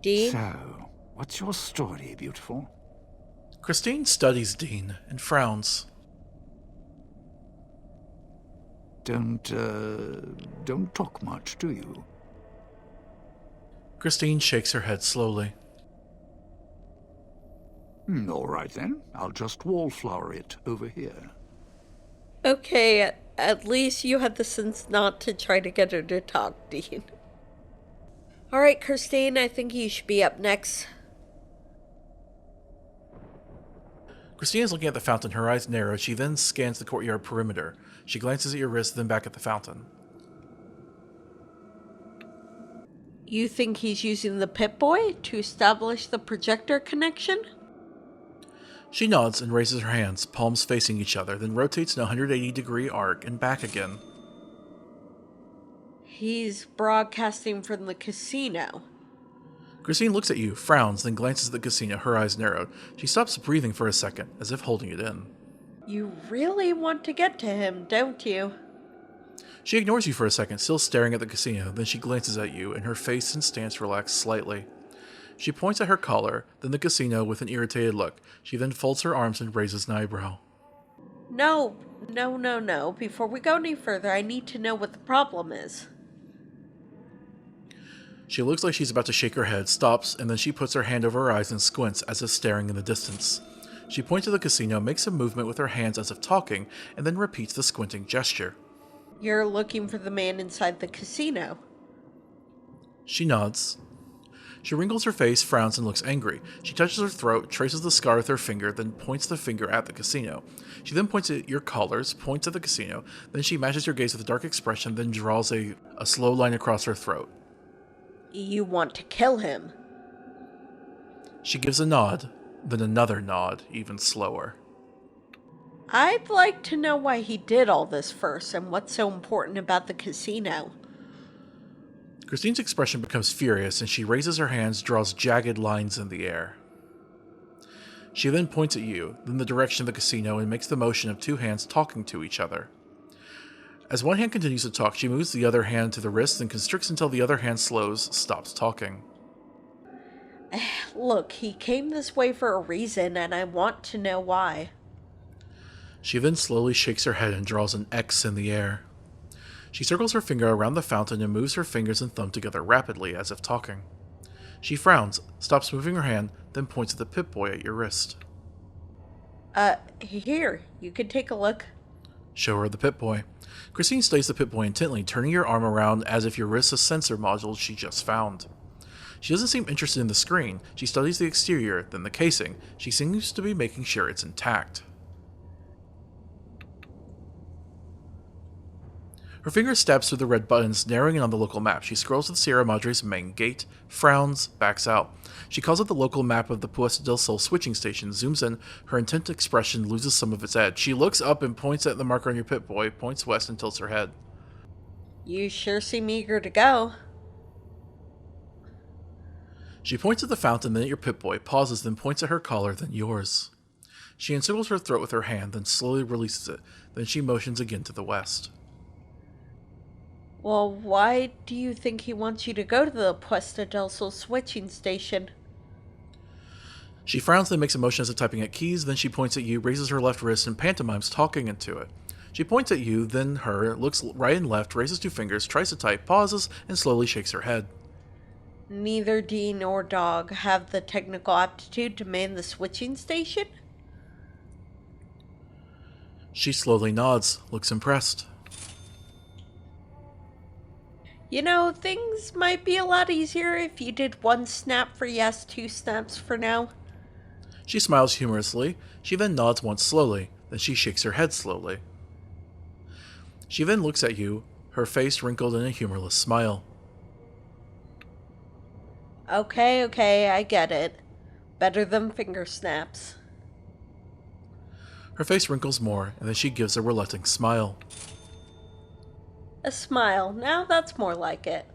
Dean? So, what's your story, beautiful? Christine studies Dean and frowns. Don't talk much, do you? Christine shakes her head slowly. All right then. I'll just wallflower it over here. Okay, at least you had the sense not to try to get her to talk, Dean. Alright, Christine, I think you should be up next. Christine is looking at the fountain, her eyes narrow. She then scans the courtyard perimeter. She glances at your wrist, then back at the fountain. You think he's using the Pip-Boy to establish the projector connection? She nods and raises her hands, palms facing each other, then rotates in a 180-degree arc and back again. He's broadcasting from the casino. Christine looks at you, frowns, then glances at the casino, her eyes narrowed. She stops breathing for a second, as if holding it in. You really want to get to him, don't you? She ignores you for a second, still staring at the casino, then she glances at you, and her face and stance relax slightly. She points at her collar, then the casino with an irritated look. She then folds her arms and raises an eyebrow. No. Before we go any further, I need to know what the problem is. She looks like she's about to shake her head, stops, and then she puts her hand over her eyes and squints as if staring in the distance. She points to the casino, makes a movement with her hands as if talking, and then repeats the squinting gesture. You're looking for the man inside the casino. She nods. She wrinkles her face, frowns, and looks angry. She touches her throat, traces the scar with her finger, then points the finger at the casino. She then points at your collars, points at the casino, then she matches your gaze with a dark expression, then draws a slow line across her throat. You want to kill him. She gives a nod, then another nod, even slower. I'd like to know why he did all this first and what's so important about the casino. Christine's expression becomes furious, and she raises her hands, draws jagged lines in the air. She then points at you, then the direction of the casino, and makes the motion of two hands talking to each other. As one hand continues to talk, she moves the other hand to the wrist and constricts until the other hand stops talking. Look, he came this way for a reason, and I want to know why. She then slowly shakes her head and draws an X in the air. She circles her finger around the fountain and moves her fingers and thumb together rapidly, as if talking. She frowns, stops moving her hand, then points at the Pip-Boy at your wrist. Here, you can take a look. Show her the Pip-Boy. Christine studies the Pip-Boy intently, turning your arm around as if your wrist's a sensor module she just found. She doesn't seem interested in the screen. She studies the exterior, then the casing. She seems to be making sure it's intact. Her finger stabs through the red buttons, narrowing in on the local map. She scrolls to the Sierra Madre's main gate, frowns, backs out. She calls out the local map of the Puesta del Sol switching station, zooms in. Her intent expression loses some of its edge. She looks up and points at the marker on your Pip-Boy, points west and tilts her head. You sure seem eager to go. She points at the fountain, then at your Pip-Boy, pauses, then points at her collar, then yours. She encircles her throat with her hand, then slowly releases it. Then she motions again to the west. Well, why do you think he wants you to go to the Puesta del Sol switching station? She frowns, then makes a motion as if typing at keys, then she points at you, raises her left wrist, and pantomimes talking into it. She points at you, then her, looks right and left, raises two fingers, tries to type, pauses, and slowly shakes her head. Neither Dean nor Dog have the technical aptitude to man the switching station? She slowly nods, looks impressed. You know, things might be a lot easier if you did one snap for yes, two snaps for no. She smiles humorously. She then nods once slowly, then she shakes her head slowly. She then looks at you, her face wrinkled in a humorless smile. Okay, I get it. Better than finger snaps. Her face wrinkles more, and then she gives a reluctant smile. A smile. Now that's more like it.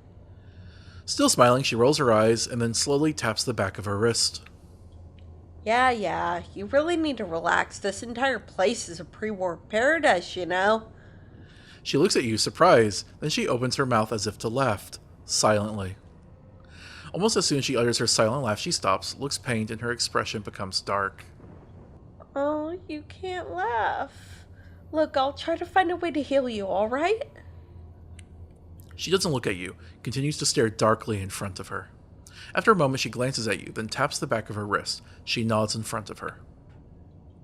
Still smiling, she rolls her eyes and then slowly taps the back of her wrist. Yeah, you really need to relax. This entire place is a pre-war paradise, you know? She looks at you, surprised, then she opens her mouth as if to laugh, silently. Almost as soon as she utters her silent laugh, she stops, looks pained, and her expression becomes dark. Oh, you can't laugh. Look, I'll try to find a way to heal you, alright? She doesn't look at you, continues to stare darkly in front of her. After a moment, she glances at you, then taps the back of her wrist. She nods in front of her.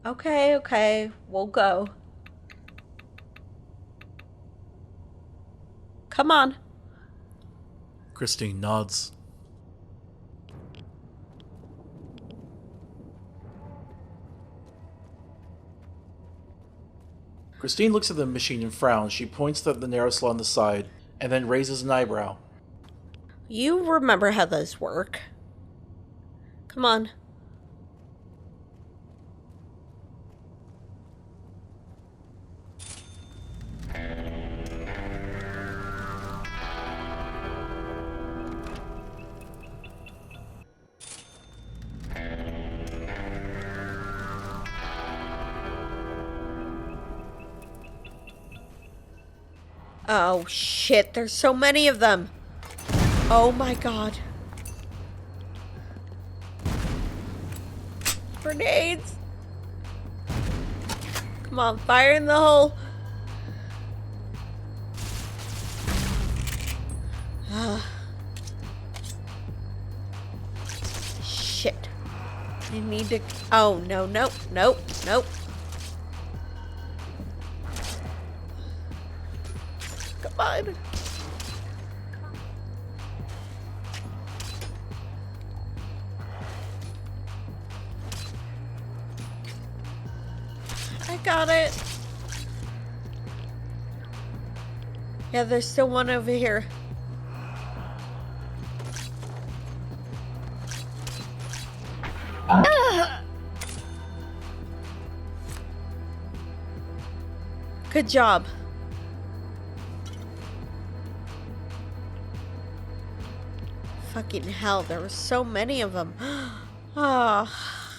Okay, we'll go. Come on. Christine nods. Christine looks at the machine and frowns. She points at the narrow slot on the side, and then raises an eyebrow. You remember how those work. Come on. Oh shit, there's so many of them. Oh my god. Grenades. Come on, fire in the hole. Shit. I need to... Oh, no. Come on. I got it. Yeah, there's still one over here. Good job. Fucking hell, there were so many of them. Ah,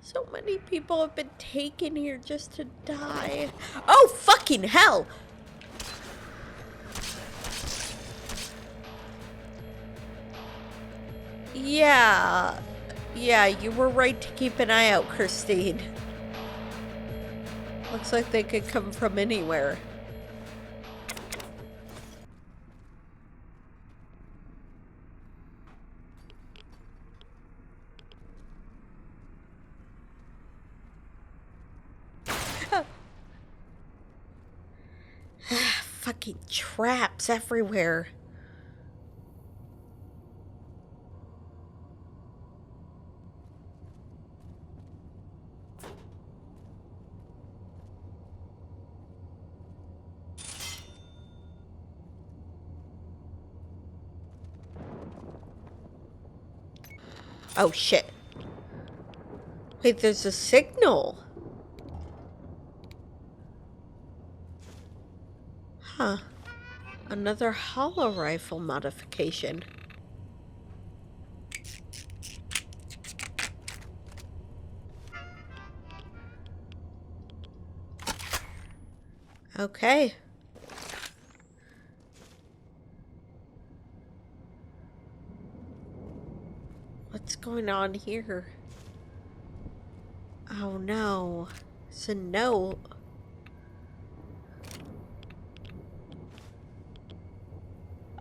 so many people have been taken here just to die. Oh, fucking hell! Yeah, you were right to keep an eye out, Christine. Looks like they could come from anywhere. Fucking traps everywhere. Oh shit. Wait, there's a signal. Huh. Another hollow rifle modification. Okay. What's going on here? Oh no. It's a note.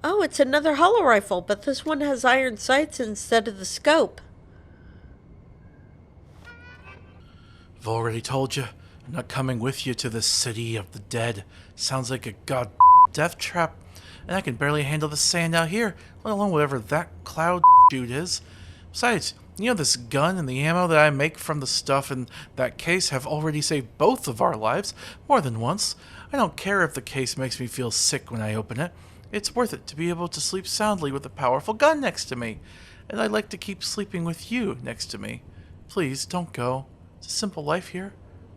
Oh, it's another hollow rifle, but this one has iron sights instead of the scope. I've already told you, I'm not coming with you to the city of the dead. Sounds like a god death trap, and I can barely handle the sand out here, let alone whatever that cloud shoot is. Besides, you know this gun and the ammo that I make from the stuff in that case have already saved both of our lives, more than once. I don't care if the case makes me feel sick when I open it. It's worth it to be able to sleep soundly with a powerful gun next to me. And I'd like to keep sleeping with you next to me. Please, don't go. It's a simple life here.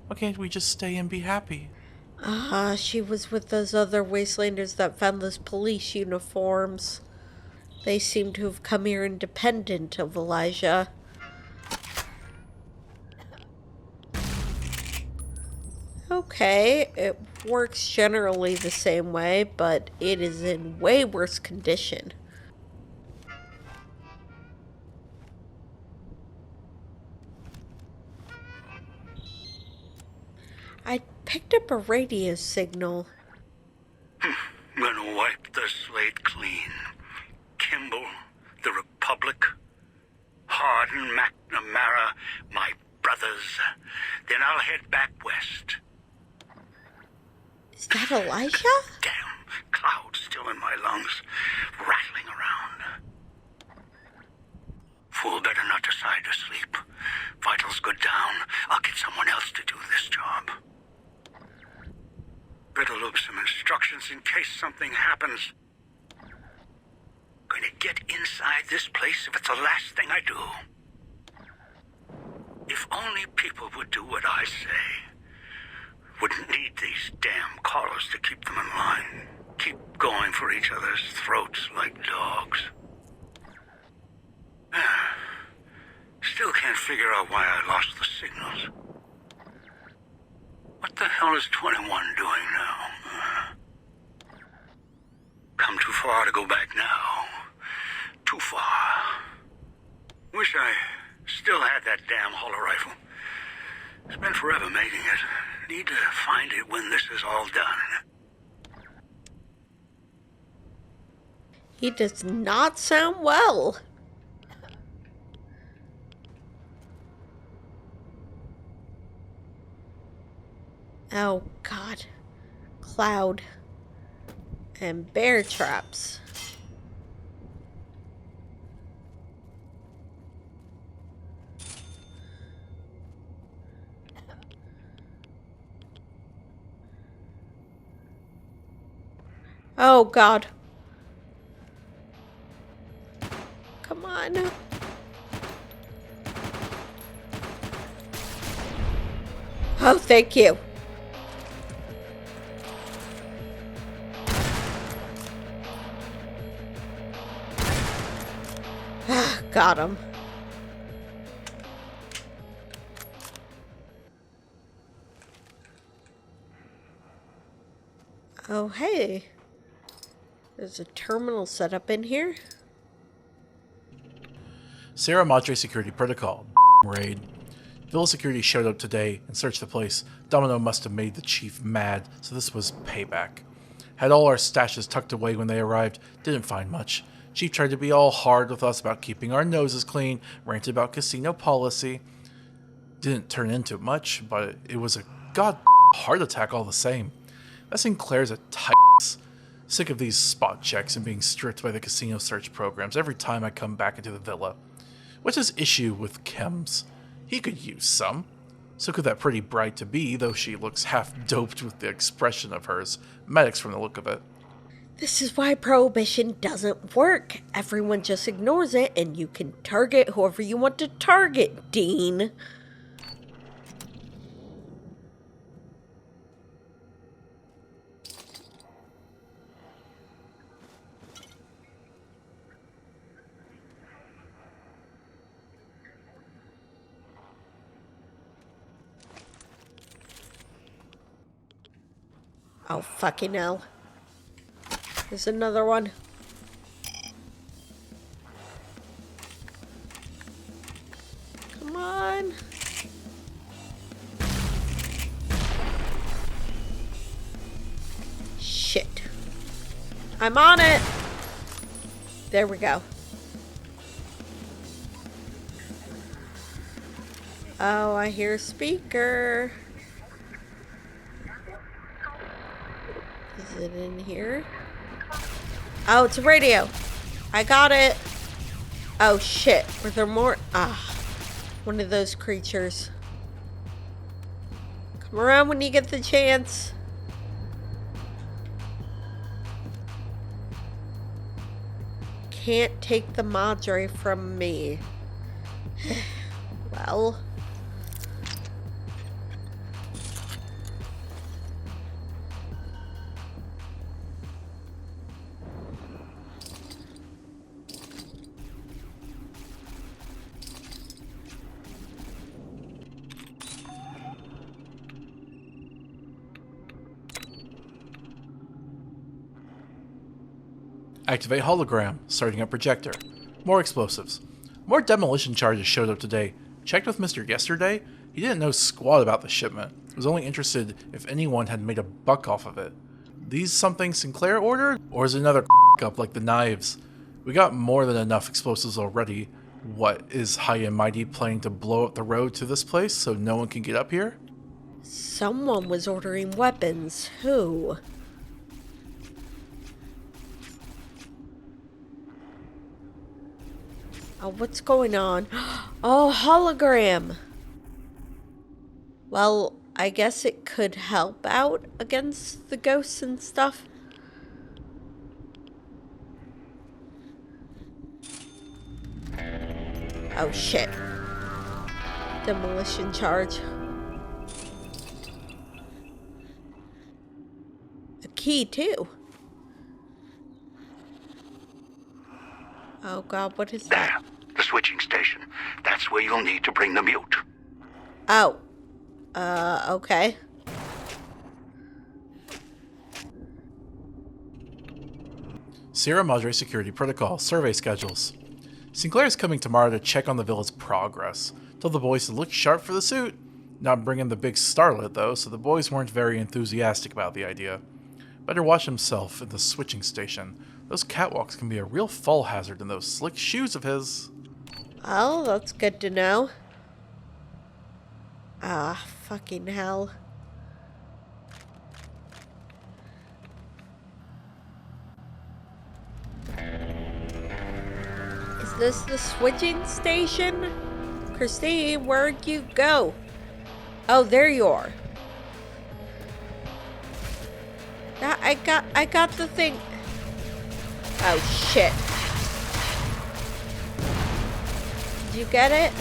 Why can't we just stay and be happy? She was with those other wastelanders that found those police uniforms. They seem to have come here independent of Elijah. Okay, it works generally the same way, but it is in way worse condition. I picked up a radio signal. I'm gonna wipe the slate clean. Kimball, the Republic, Hardin, McNamara, my brothers. Then I'll head back west. Is that Elijah? Damn cloud still in my lungs, rattling around. Fool better not decide to sleep. Vitals go down. I'll get someone else to do this job. Better look some instructions in case something happens. Gonna get inside this place if it's the last thing I do. If only people would do what I say. Wouldn't need these damn collars to keep them in line. Keep going for each other's throats like dogs. Still can't figure out why I lost the signals. What the hell is 21 doing now? Come too far to go back now. Too far. Wish I still had that damn holo rifle. It's been forever making it. Need to find it when this is all done. He does not sound well. Oh, God. Cloud. And bear traps. Oh, God. Come on. Oh, thank you. Got him. Oh, hey. There's a terminal set up in here. Sierra Madre Security Protocol. Raid. Villa Security showed up today and searched the place. Domino must have made the chief mad, so this was payback. Had all our stashes tucked away when they arrived, didn't find much. Chief tried to be all hard with us about keeping our noses clean, ranted about casino policy. Didn't turn into much, but it was a god heart attack all the same. That Sinclair's a tight. Sick of these spot checks and being stripped by the casino search programs every time I come back into the villa. What's his issue with chems? He could use some. So could that pretty bride-to-be, though she looks half-doped with the expression of hers. Medics from the look of it. This is why prohibition doesn't work. Everyone just ignores it, and you can target whoever you want to target, Dean. Oh, fucking hell. There's another one. Come on. Shit. I'm on it. There we go. Oh, I hear a speaker. Is it in here? Oh, it's a radio. I got it. Oh, shit. Were there more? Ah. One of those creatures. Come around when you get the chance. Can't take the Madre from me. Well. Activate hologram, starting up projector. More explosives. More demolition charges showed up today. Checked with Mr. Yesterday. He didn't know squat about the shipment. He was only interested if anyone had made a buck off of it. These something Sinclair ordered? Or is it another up like the knives? We got more than enough explosives already. What, is High and Mighty planning to blow up the road to this place so no one can get up here? Someone was ordering weapons. Who? Oh, what's going on? Oh, hologram. Well, I guess it could help out against the ghosts and stuff. Oh, shit. Demolition charge. A key, too. Oh, God, what is that? There, the switching station. That's where you'll need to bring the mute. Oh. Okay. Sierra Madre Security Protocol. Survey schedules. Sinclair is coming tomorrow to check on the villa's progress. Told the boys to look sharp for the suit. Not bring in the big starlet, though, so the boys weren't very enthusiastic about the idea. Better watch himself at the switching station. Those catwalks can be a real fall hazard in those slick shoes of his. Oh, that's good to know. Ah, fucking hell. Is this the switching station? Christine, where'd you go? Oh, there you are. Yeah, I got the thing. Oh, shit. Did you get it?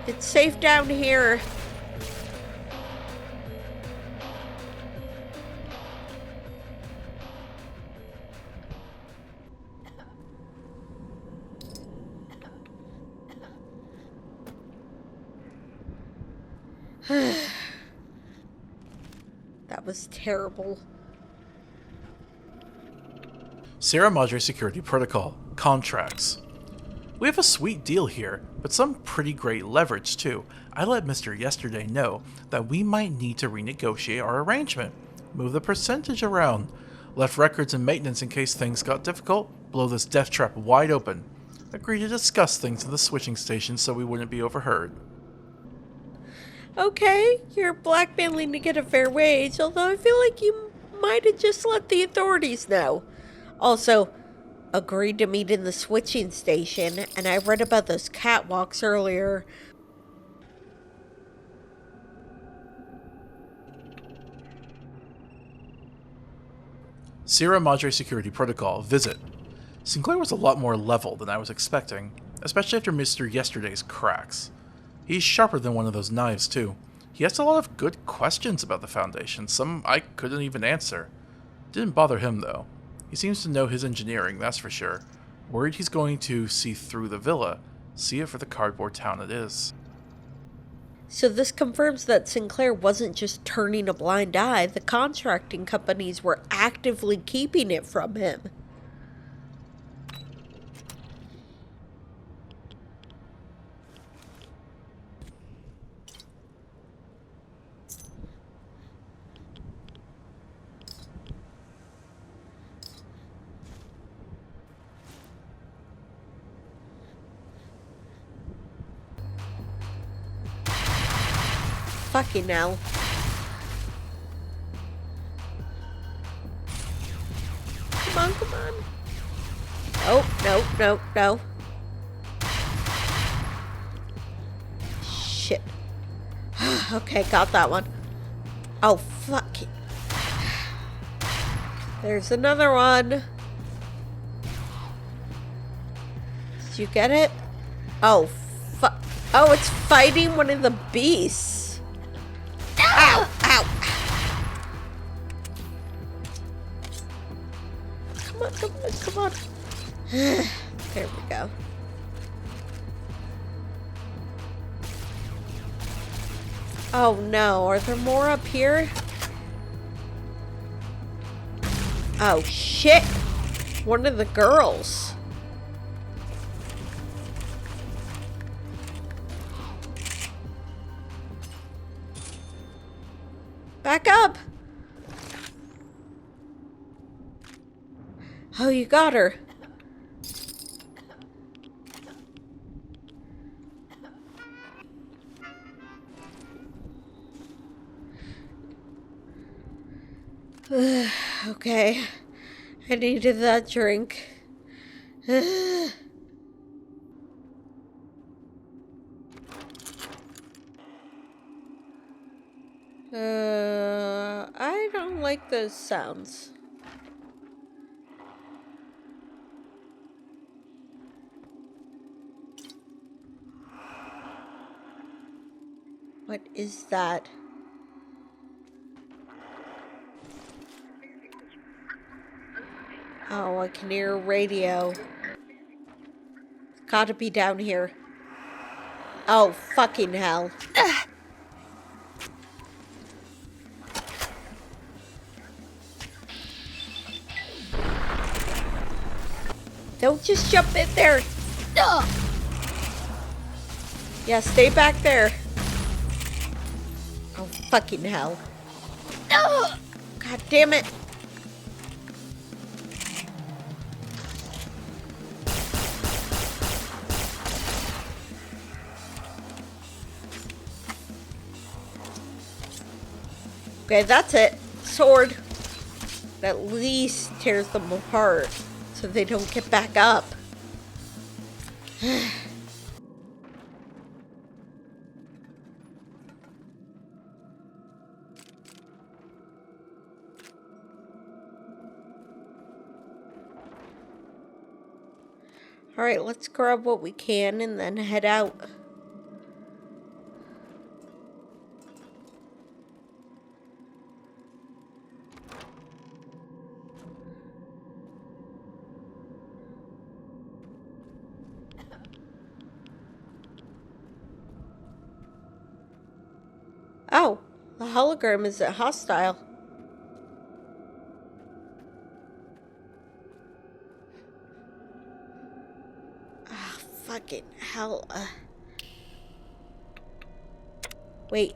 It's safe down here. That was terrible. Sierra Madre Security Protocol. Contracts. We have a sweet deal here, but some pretty great leverage too. I let Mr. Yesterday know that we might need to renegotiate our arrangement. Move the percentage around. Left records and maintenance in case things got difficult. Blow this death trap wide open. Agree to discuss things in the switching station so we wouldn't be overheard. Okay, you're blackmailing to get a fair wage, although I feel like you might have just let the authorities know. Also, agreed to meet in the switching station, and I read about those catwalks earlier. Sierra Madre Security Protocol. Visit. Sinclair was a lot more level than I was expecting, especially after Mr. Yesterday's cracks. He's sharper than one of those knives, too. He asked a lot of good questions about the Foundation, some I couldn't even answer. Didn't bother him, though. He seems to know his engineering, that's for sure. Worried he's going to see through the villa, see it for the cardboard town it is. So this confirms that Sinclair wasn't just turning a blind eye. The contracting companies were actively keeping it from him. Fucking hell. Come on, come on. Oh, no, no, no. Shit. Okay, got that one. Oh, fuck it. There's another one. Did you get it? Oh, fuck. Oh, it's fighting one of the beasts. Ow! Ow! Come on, come on, come on. There we go. Oh no, are there more up here? Oh shit! one of the girls. Back up! Oh, you got her. Okay. I needed that drink. I don't like those sounds. What is that? Oh, I can hear a radio. It's gotta be down here. Oh, fucking hell. Don't just jump in there. Yeah, stay back there. Oh, fucking hell. God damn it. Okay, that's it. Sword. At least tears them apart so they don't get back up. Alright, let's grab what we can and then head out. Oh, the hologram isn't hostile. Ah, fucking hell. Wait,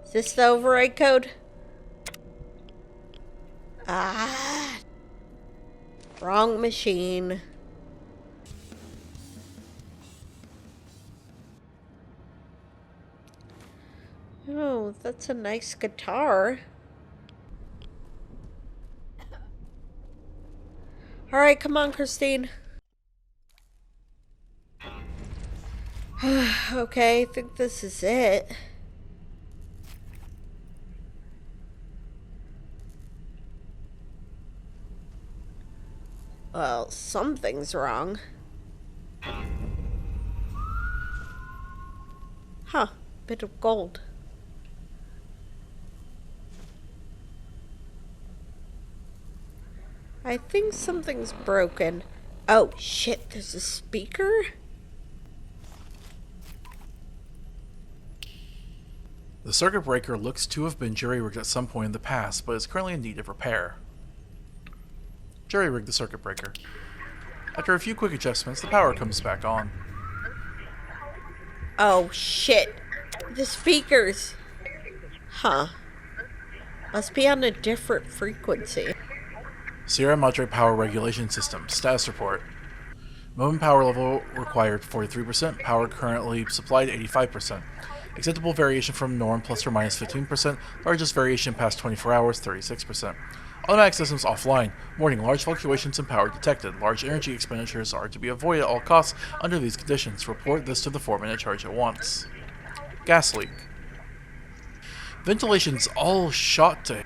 is this the override code? Ah, wrong machine. Oh, that's a nice guitar. Alright, come on, Christine. Okay, I think this is it. Well, something's wrong. Huh, bit of gold. I think something's broken. Oh, shit, there's a speaker? The circuit breaker looks to have been jury-rigged at some point in the past, but is currently in need of repair. Jury-rig the circuit breaker. After a few quick adjustments, the power comes back on. Oh, shit. The speakers. Huh. Must be on a different frequency. Sierra Madre Power Regulation System. Status report. Minimum power level required 43%. Power currently supplied 85%. Acceptable variation from norm plus or minus 15%. Largest variation past 24 hours 36%. Automatic systems offline. Warning, large fluctuations in power detected. Large energy expenditures are to be avoided at all costs under these conditions. Report this to the 4-minute charge at once. Gas leak. Ventilation's all shot to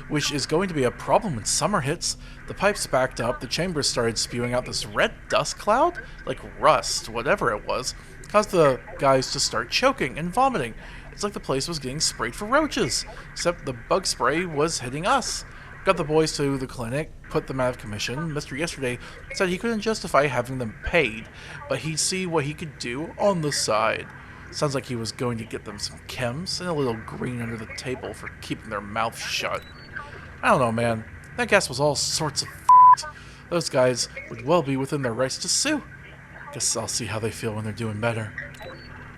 which is going to be a problem when summer hits. The pipes backed up, the chambers started spewing out this red dust cloud, like rust, whatever it was, caused the guys to start choking and vomiting. It's like the place was getting sprayed for roaches, except the bug spray was hitting us. Got the boys to the clinic, put them out of commission. Mr. Yesterday said he couldn't justify having them paid, but he'd see what he could do on the side. Sounds like he was going to get them some chems and a little green under the table for keeping their mouths shut. I don't know, man. That gas was all sorts of f***ed. Those guys would well be within their rights to sue. Guess I'll see how they feel when they're doing better.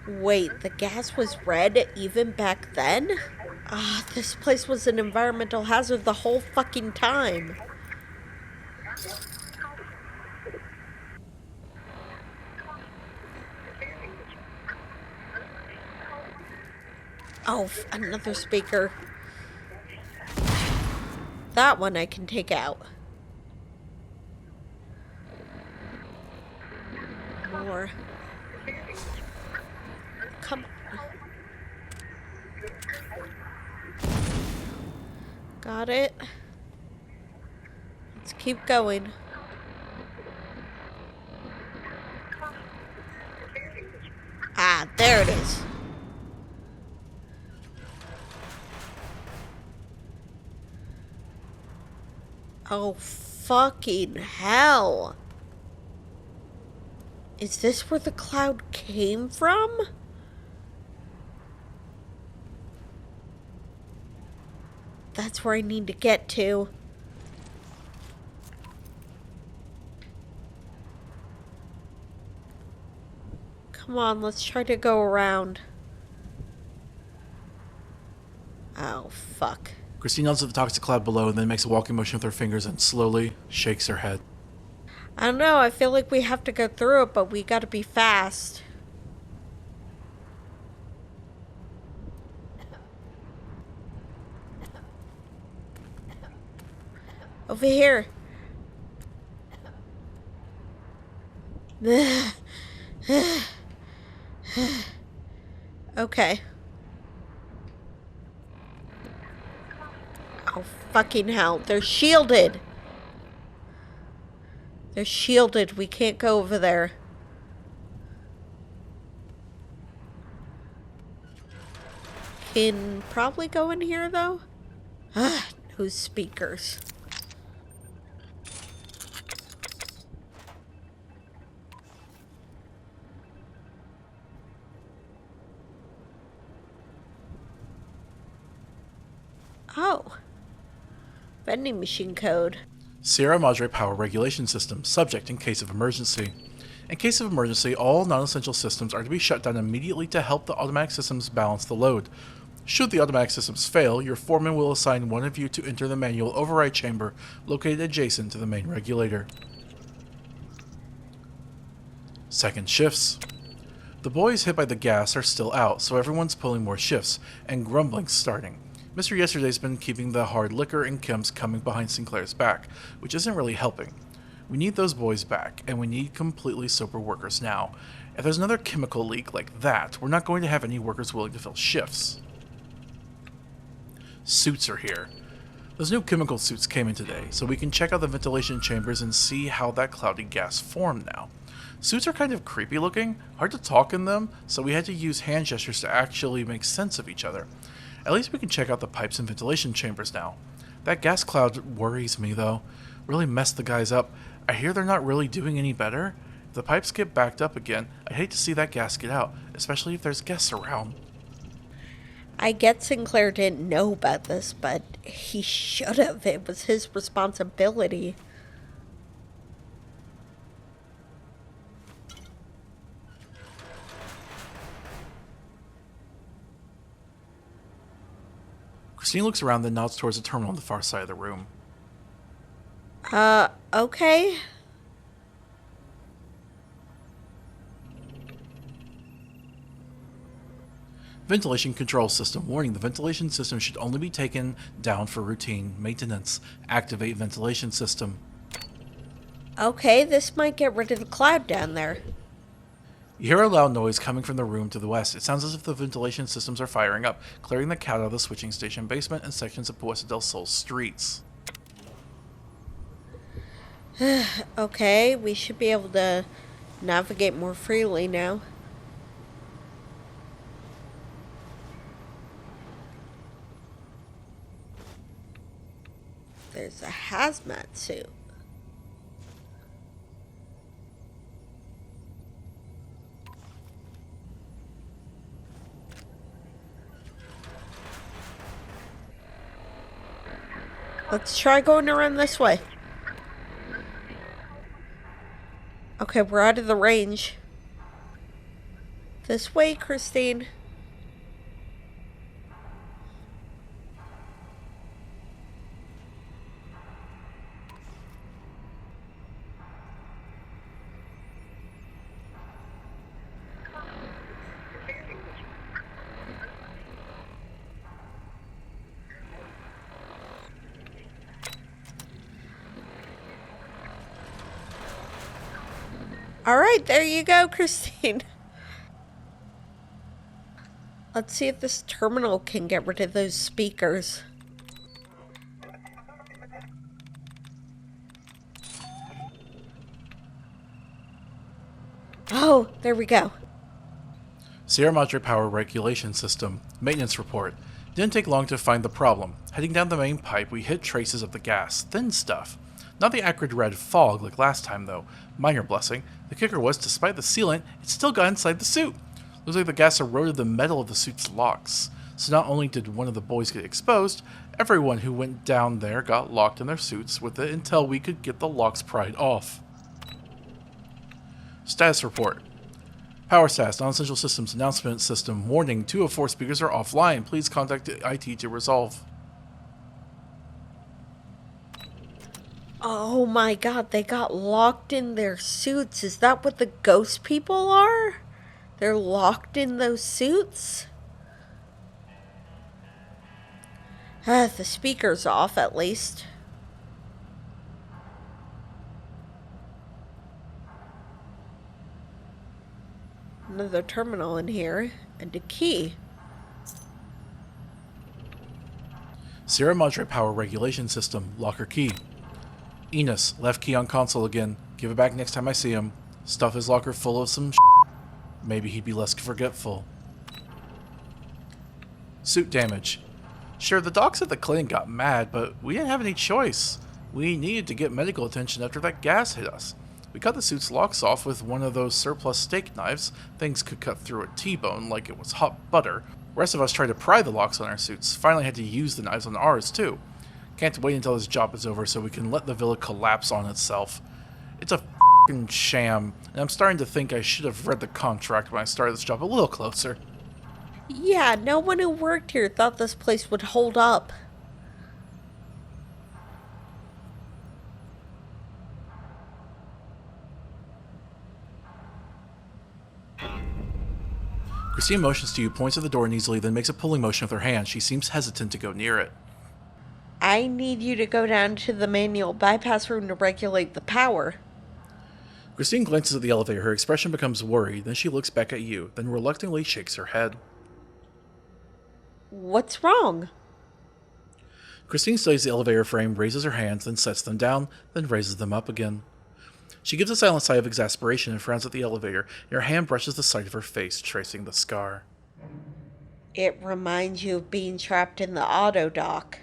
Wait, the gas was red even back then? Ah, this place was an environmental hazard the whole fucking time. Oh, another speaker. That one I can take out. More. Come on. Got it. Let's keep going. Ah, there it is. Oh, fucking hell. Is this where the cloud came from? That's where I need to get to. Come on, let's try to go around. Oh, fuck. Christine yells at the toxic cloud below and then makes a walking motion with her fingers and slowly shakes her head. I don't know, I feel like we have to go through it, but we gotta be fast. Over here. Okay. Oh, fucking hell. They're shielded. They're shielded. We can't go over there. Can probably go in here, though. Ah, no speakers. Oh. Vending machine code. Sierra Madre Power Regulation System, subject in case of emergency. In case of emergency, all non-essential systems are to be shut down immediately to help the automatic systems balance the load. Should the automatic systems fail, your foreman will assign one of you to enter the manual override chamber located adjacent to the main regulator. Second shifts. The boys hit by the gas are still out, so everyone's pulling more shifts, and grumbling's starting. Mr. Yesterday's been keeping the hard liquor and chems coming behind Sinclair's back, which isn't really helping. We need those boys back, and we need completely sober workers now. If there's another chemical leak like that, we're not going to have any workers willing to fill shifts. Suits are here. Those new chemical suits came in today, so we can check out the ventilation chambers and see how that cloudy gas formed now. Suits are kind of creepy looking, hard to talk in them, so we had to use hand gestures to actually make sense of each other. At least we can check out the pipes and ventilation chambers now. That gas cloud worries me, though. Really messed the guys up. I hear they're not really doing any better. If the pipes get backed up again, I'd hate to see that gas get out, especially if there's guests around. I get Sinclair didn't know about this, but he should have. It was his responsibility. Christine looks around, then nods towards the terminal on the far side of the room. Okay. Ventilation control system. Warning, the ventilation system should only be taken down for routine maintenance. Activate ventilation system. Okay, this might get rid of the cloud down there. You hear a loud noise coming from the room to the west. It sounds as if the ventilation systems are firing up, clearing the cat out of the switching station basement and sections of Puesta del Sol streets. Okay, we should be able to navigate more freely now. There's a hazmat suit. Let's try going around this way. Okay, we're out of the range. This way, Christine. Alright, there you go, Christine. Let's see if this terminal can get rid of those speakers. Oh, there we go. Sierra Madre Power Regulation System. Maintenance report. Didn't take long to find the problem. Heading down the main pipe, we hit traces of the gas. Thin stuff. Not the acrid red fog like last time, though. Minor blessing. The kicker was, despite the sealant, it still got inside the suit. Looks like the gas eroded the metal of the suit's locks. So not only did one of the boys get exposed, everyone who went down there got locked in their suits with it until we could get the locks pried off. Status report. Power status, non-essential systems announcement system. Warning, 2 of 4 speakers are offline. Please contact IT to resolve. Oh my god, they got locked in their suits. Is that what the ghost people are? They're locked in those suits? The speaker's off, at least. Another terminal in here, and a key. Sierra Madre Power Regulation System. Locker key. Enos, left key on console again. Give it back next time I see him. Stuff his locker full of some Maybe he'd be less forgetful. Suit damage. Sure, the docs at the clinic got mad, but we didn't have any choice. We needed to get medical attention after that gas hit us. We cut the suit's locks off with one of those surplus steak knives. Things could cut through a T-bone like it was hot butter. The rest of us tried to pry the locks on our suits. Finally had to use the knives on ours, too. Can't wait until this job is over so we can let the villa collapse on itself. It's a f***ing sham, and I'm starting to think I should have read the contract when I started this job a little closer. Yeah, no one who worked here thought this place would hold up. Christine motions to you, points at the door uneasily, then makes a pulling motion with her hand. She seems hesitant to go near it. I need you to go down to the manual bypass room to regulate the power. Christine glances at the elevator. Her expression becomes worried, then she looks back at you, then reluctantly shakes her head. What's wrong? Christine studies the elevator frame, raises her hands, then sets them down, then raises them up again. She gives a silent sigh of exasperation and frowns at the elevator, and her hand brushes the side of her face, tracing the scar. It reminds you of being trapped in the auto dock.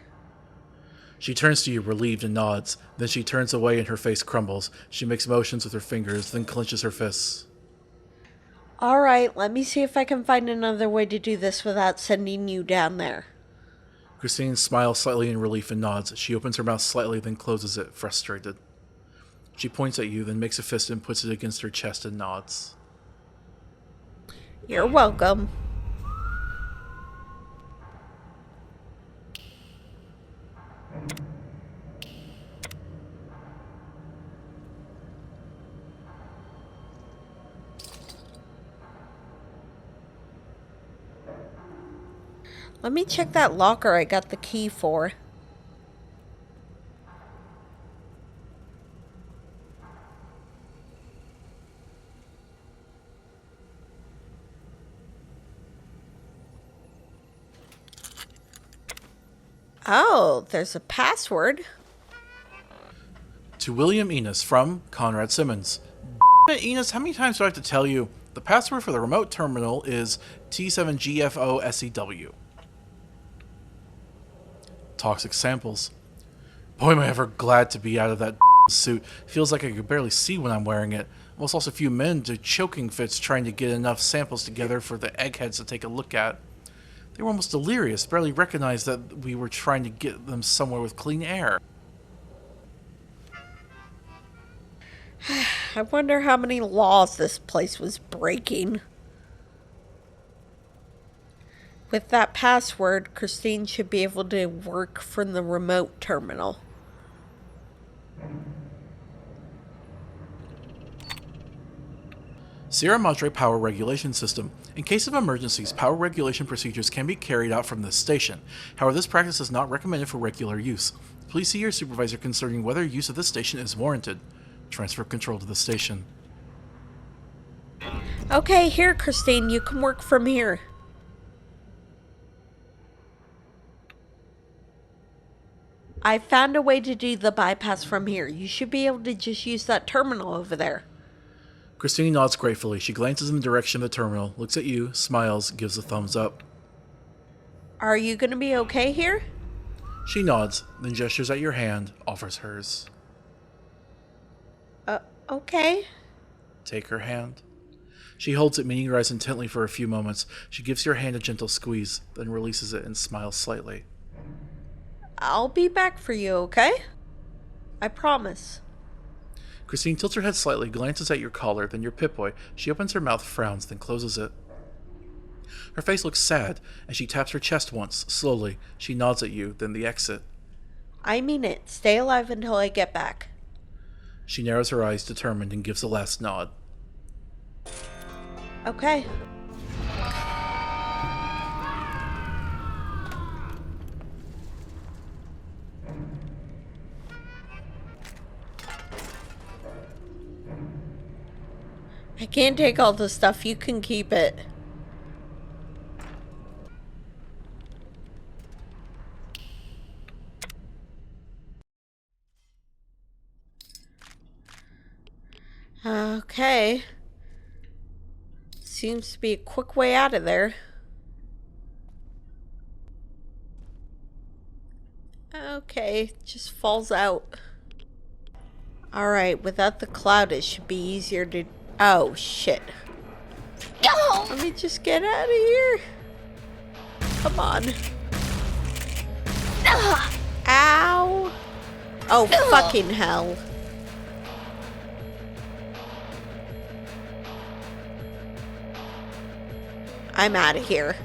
She turns to you, relieved, and nods. Then she turns away and her face crumbles. She makes motions with her fingers, then clenches her fists. Alright, let me see if I can find another way to do this without sending you down there. Christine smiles slightly in relief and nods. She opens her mouth slightly, then closes it, frustrated. She points at you, then makes a fist and puts it against her chest and nods. You're welcome. Let me check that locker I got the key for. Oh, there's a password. To William Enos from Conrad Simmons. Enos, how many times do I have to tell you? The password for the remote terminal is T7GFOSEW. Toxic samples. Boy, am I ever glad to be out of that suit. Feels like I could barely see when I'm wearing it. Almost lost a few men to choking fits trying to get enough samples together for the eggheads to take a look at. They were almost delirious, barely recognized that we were trying to get them somewhere with clean air. I wonder how many laws this place was breaking. With that password, Christine should be able to work from the remote terminal. Sierra Madre Power Regulation System. In case of emergencies, power regulation procedures can be carried out from this station. However, this practice is not recommended for regular use. Please see your supervisor concerning whether use of this station is warranted. Transfer control to the station. Okay, here, Christine, you can work from here. I found a way to do the bypass from here. You should be able to just use that terminal over there. Christine nods gratefully. She glances in the direction of the terminal, looks at you, smiles, gives a thumbs up. Are you going to be okay here? She nods, then gestures at your hand, offers hers. Okay. Take her hand. She holds it, meeting your eyes intently for a few moments. She gives your hand a gentle squeeze, then releases it and smiles slightly. I'll be back for you, okay? I promise. Christine tilts her head slightly, glances at your collar, then your Pip-Boy. She opens her mouth, frowns, then closes it. Her face looks sad, and she taps her chest once, slowly. She nods at you, then the exit. I mean it. Stay alive until I get back. She narrows her eyes, determined, and gives a last nod. Okay. I can't take all the stuff. You can keep it. Okay. Seems to be a quick way out of there. Okay, just falls out. Alright, without the cloud it should be easier to... Oh, shit. Let me just get out of here. Come on. Ow. Oh, fucking hell. I'm out of here.